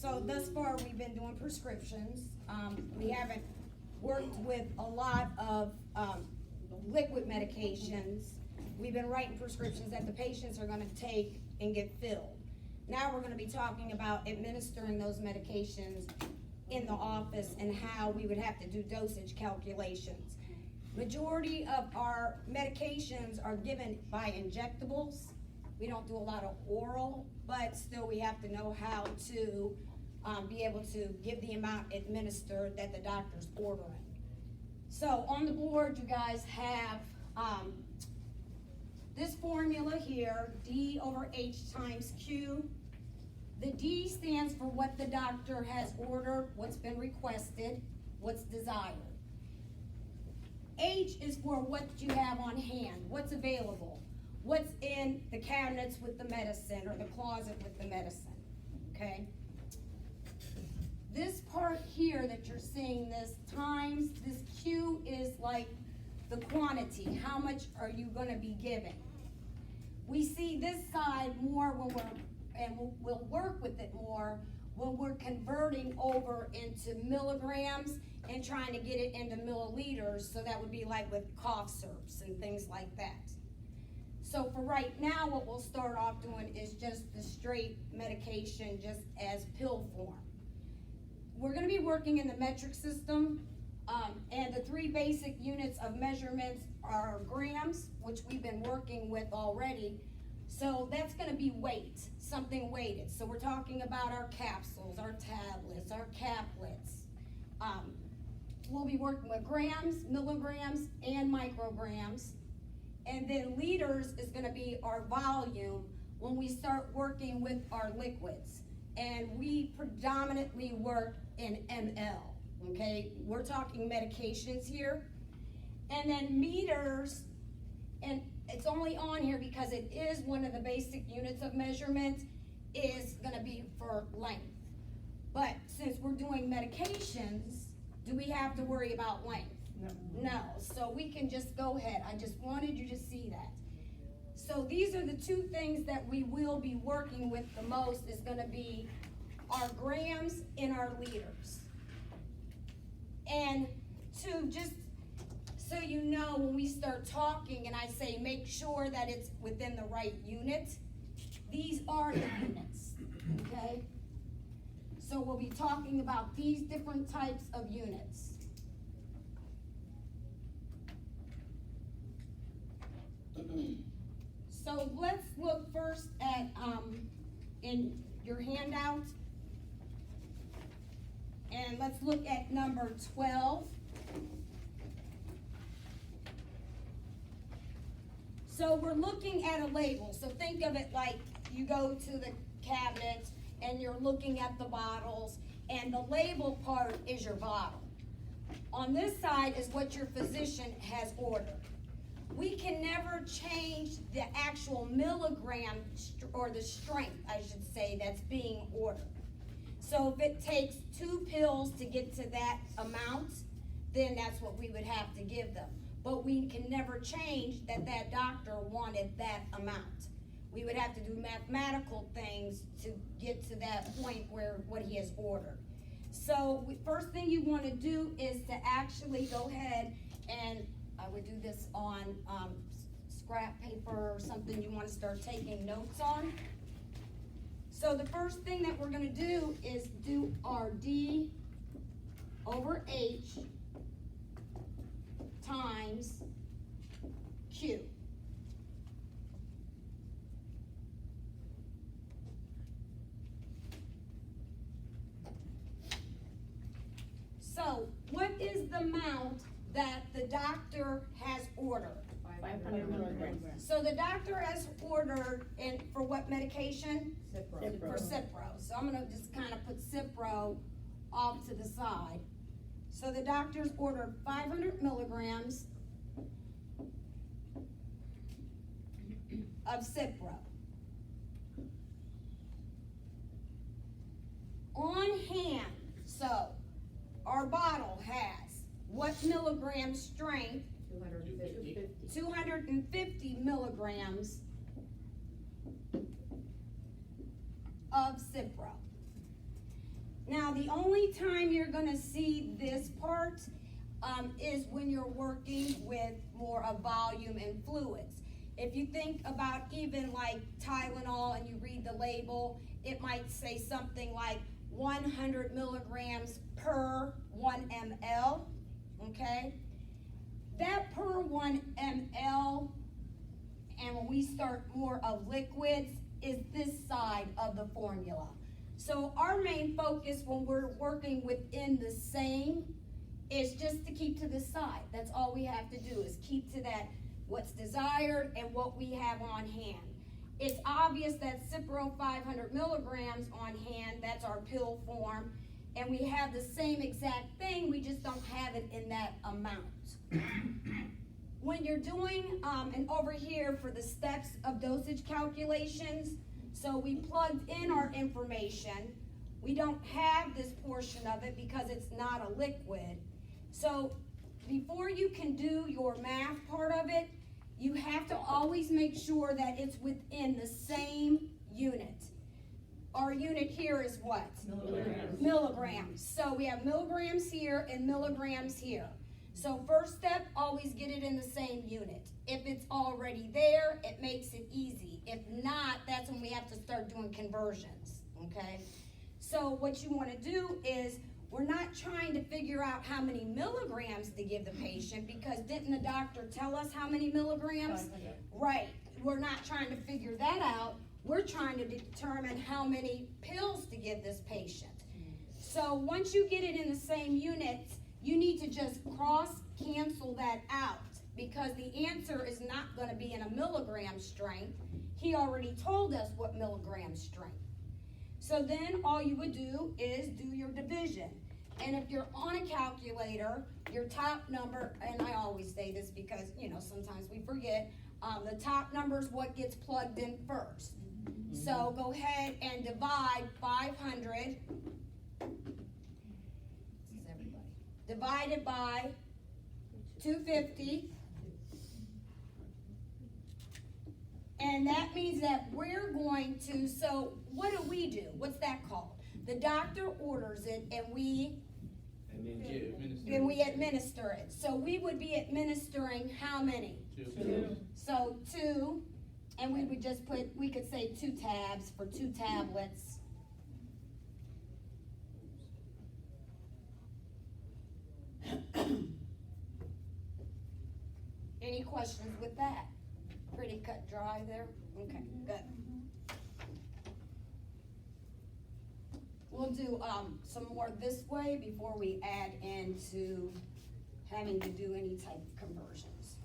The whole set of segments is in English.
So thus far, we've been doing prescriptions. We haven't worked with a lot of liquid medications. We've been writing prescriptions that the patients are gonna take and get filled. Now we're gonna be talking about administering those medications in the office and how we would have to do dosage calculations. Majority of our medications are given by injectables. We don't do a lot of oral, but still we have to know how to be able to give the amount administered that the doctor's ordering. So on the board, you guys have this formula here, D over H times Q. The D stands for what the doctor has ordered, what's been requested, what's desired. H is for what you have on hand, what's available, what's in the cabinets with the medicine or the closet with the medicine, okay? This part here that you're seeing, this times, this Q is like the quantity, how much are you gonna be giving? We see this side more when we'll work with it more when we're converting over into milligrams and trying to get it into milliliters, so that would be like with cough syrups and things like that. So for right now, what we'll start off doing is just the straight medication, just as pill form. We're gonna be working in the metric system, and the 3 basic units of measurements are grams, which we've been working with already. So that's gonna be weight, something weighted. So we're talking about our capsules, our tablets, our caplets. We'll be working with grams, milligrams, and micrograms. And then liters is gonna be our volume when we start working with our liquids. And we predominantly work in ml, okay? We're talking medications here. And then meters, and it's only on here because it is one of the basic units of measurement, is gonna be for length. But since we're doing medications, do we have to worry about length? No, so we can just go ahead. I just wanted you to see that. So these are the 2 things that we will be working with the most, is gonna be our grams and our liters. And to just so you know, when we start talking and I say make sure that it's within the right unit, these are the units, okay? So we'll be talking about these different types of units. So let's look first at, in your handout, and let's look at number 12. So we're looking at a label. So think of it like you go to the cabinet and you're looking at the bottles, and the label part is your bottle. On this side is what your physician has ordered. We can never change the actual milligram or the strength, I should say, that's being ordered. So if it takes 2 pills to get to that amount, then that's what we would have to give them. But we can never change that that doctor wanted that amount. We would have to do mathematical things to get to that point where what he has ordered. So first thing you want to do is to actually go ahead, and I would do this on scrap paper or something you want to start taking notes on. So the first thing that we're going to do is do our D over H times Q. So what is the amount that the doctor has ordered? 500 milligrams. So the doctor has ordered, and for what medication? Cipro. For Cipro. So I'm gonna just kind of put Cipro off to the side. So the doctor's ordered 500 milligrams of Cipro. On hand, so our bottle has what milligram strength? 250. 250 milligrams of Cipro. Now, the only time you're gonna see this part, is when you're working with more of volume and fluids. If you think about even like Tylenol and you read the label, it might say something like 100 milligrams per 1 ml, okay? That per 1 ml, and when we start more of liquids, is this side of the formula. So our main focus when we're working within the same is just to keep to the side. That's all we have to do is keep to that, what's desired and what we have on hand. It's obvious that Cipro 500 milligrams on hand, that's our pill form, and we have the same exact thing, we just don't have it in that amount. When you're doing, and over here for the steps of dosage calculations, so we plugged in our information. We don't have this portion of it because it's not a liquid. So before you can do your math part of it, you have to always make sure that it's within the same unit. Our unit here is what? Milligrams. Milligrams. So we have milligrams here and milligrams here. So first step, always get it in the same unit. If it's already there, it makes it easy. If not, that's when we have to start doing conversions, okay? So what you wanna do is, we're not trying to figure out how many milligrams to give the patient, because didn't the doctor tell us how many milligrams? 500. Right, we're not trying to figure that out. We're trying to determine how many pills to give this patient. So once you get it in the same units, you need to just cross-cancel that out, because the answer is not gonna be in a milligram strength. He already told us what milligram strength. So then all you would do is do your division. And if you're on a calculator, your top number, and I always say this because, you know, sometimes we forget, the top number is what gets plugged in first. So go ahead and divide 500, this is everybody, divided by 250. And that means that we're going to, so what do? What's that called? The doctor orders it and we administer it. So we would be administering how many? 2. So 2, and we would just put, we could say 2 tabs for 2 tablets. Any questions with that? Pretty cut dry there? Okay, good. We'll do some more this way before we add into having to do any type of conversions.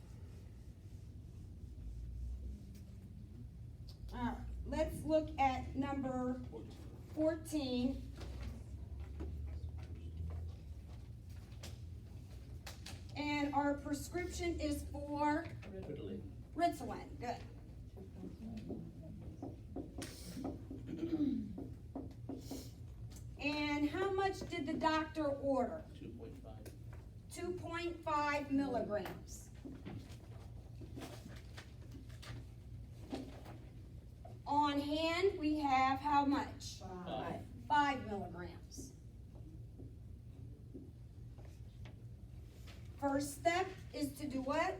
All right, let's look at number 14. And our prescription is for Ritalin, good. And how much did the doctor order? 2.5 milligrams. On hand, we have how much? 5 milligrams. First step is to do what?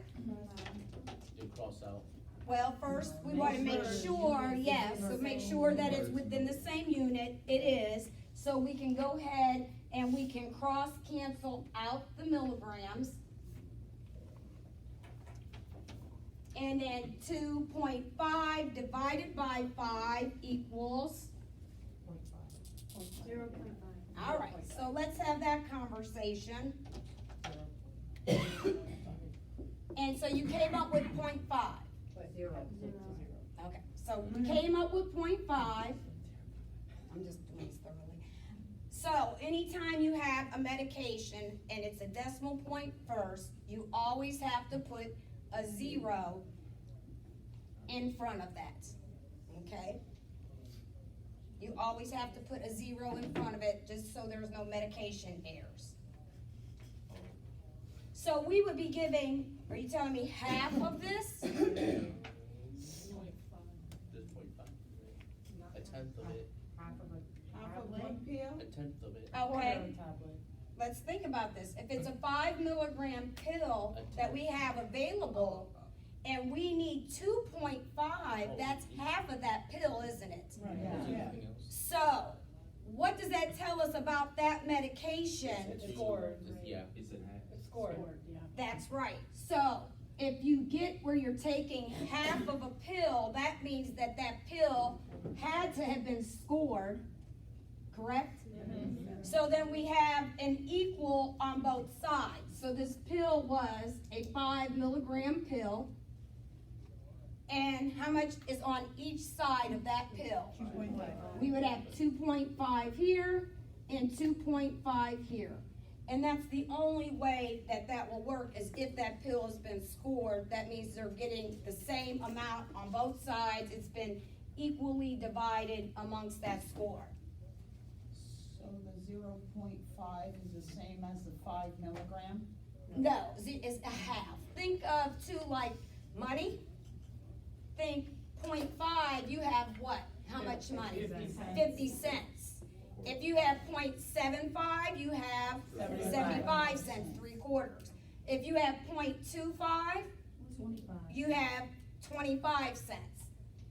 Cross out. Well, first, we want to make sure, yes, so make sure that it's within the same unit. It is. So we can go ahead and we can cross-cancel out the milligrams. And then 2.5 divided by 5 equals? 0.5. All right, so let's have that conversation. And so you came up with 0.5. 0. Okay, so we came up with 0.5. I'm just doing this thoroughly. So anytime you have a medication and it's a decimal point first, you always have to put a 0 in front of that, okay? You always have to put a 0 in front of it just so there's no medication errors. So we would be giving, are you telling me half of this? This 0.5. A tenth of it. Half of one pill? A tenth of it. Okay, let's think about this. If it's a 5 milligram pill that we have available, and we need 2.5, that's half of that pill, isn't it? Is there anything else? So, what does that tell us about that medication? It's scored. Yeah. It's scored. Yeah. That's right. So, if you get where you're taking half of a pill, that means that that pill had to have been scored, correct? So then we have an equal on both sides. So this pill was a 5 milligram pill. And how much is on each side of that pill? 2.5. We would have 2.5 here and 2.5 here. And that's the only way that that will work is if that pill has been scored. That means they're getting the same amount on both sides. It's been equally divided amongst that score. So the 0.5 is the same as the 5 milligram? No, it's a half. Think of like money. Think 0.5, you have what? How much money? 50 cents. 50 cents. If you have 0.75, you have 75 cents, 3/4. If you have 0.25, you have 25 cents.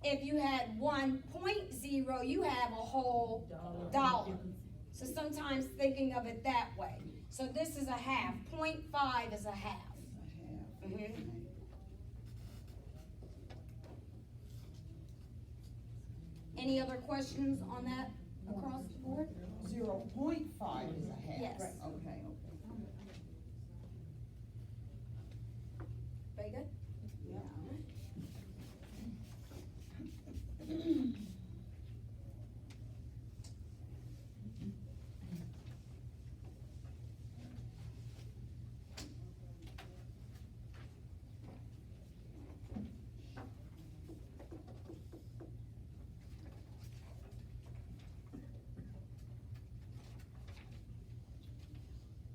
If you had 1.0, you have a whole dollar. So sometimes thinking of it that way. So this is a half. 0.5 is a half. It's a half. Mhm. Any other questions on that across the board? 0.5 is a half? Yes. Okay, okay. Very good? Yeah.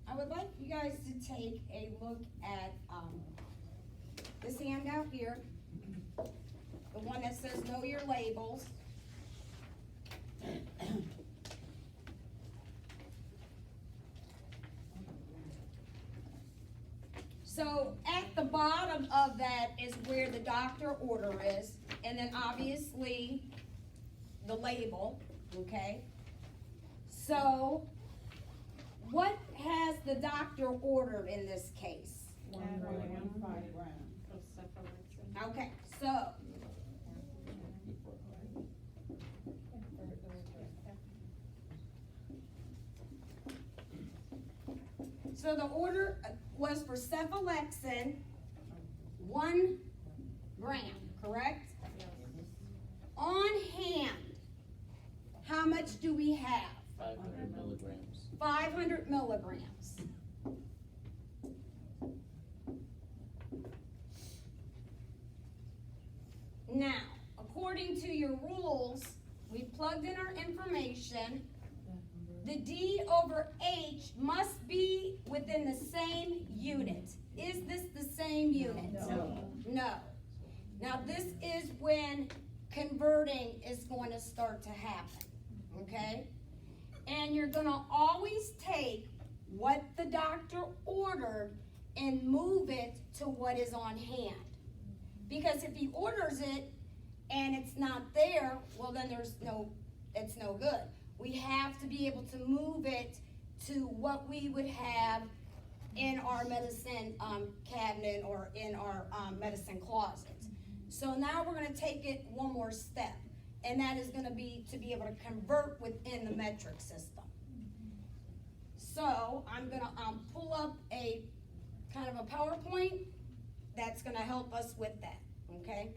I would like you guys to take a look at, this handout here. The one that says know your labels. So at the bottom of that is where the doctor order is, and then obviously the label, okay? So what has the doctor ordered in this case? 1.15 grams. Okay, so the order was for cephalexin, 1 gram, correct? On hand, how much do we have? 500 milligrams. 500 milligrams. Now, according to your rules, we plugged in our information. The D/H must be within the same unit. Is this the same unit? No. No. Now, this is when converting is going to start to happen, okay? And you're gonna always take what the doctor ordered and move it to what is on hand. Because if he orders it and it's not there, well then it's no good. We have to be able to move it to what we would have in our medicine cabinet or in our medicine closet. So now we're gonna take it one more step, and that is gonna be to be able to convert within the metric system. So I'm gonna pull up a kind of a PowerPoint that's gonna help us with that, okay?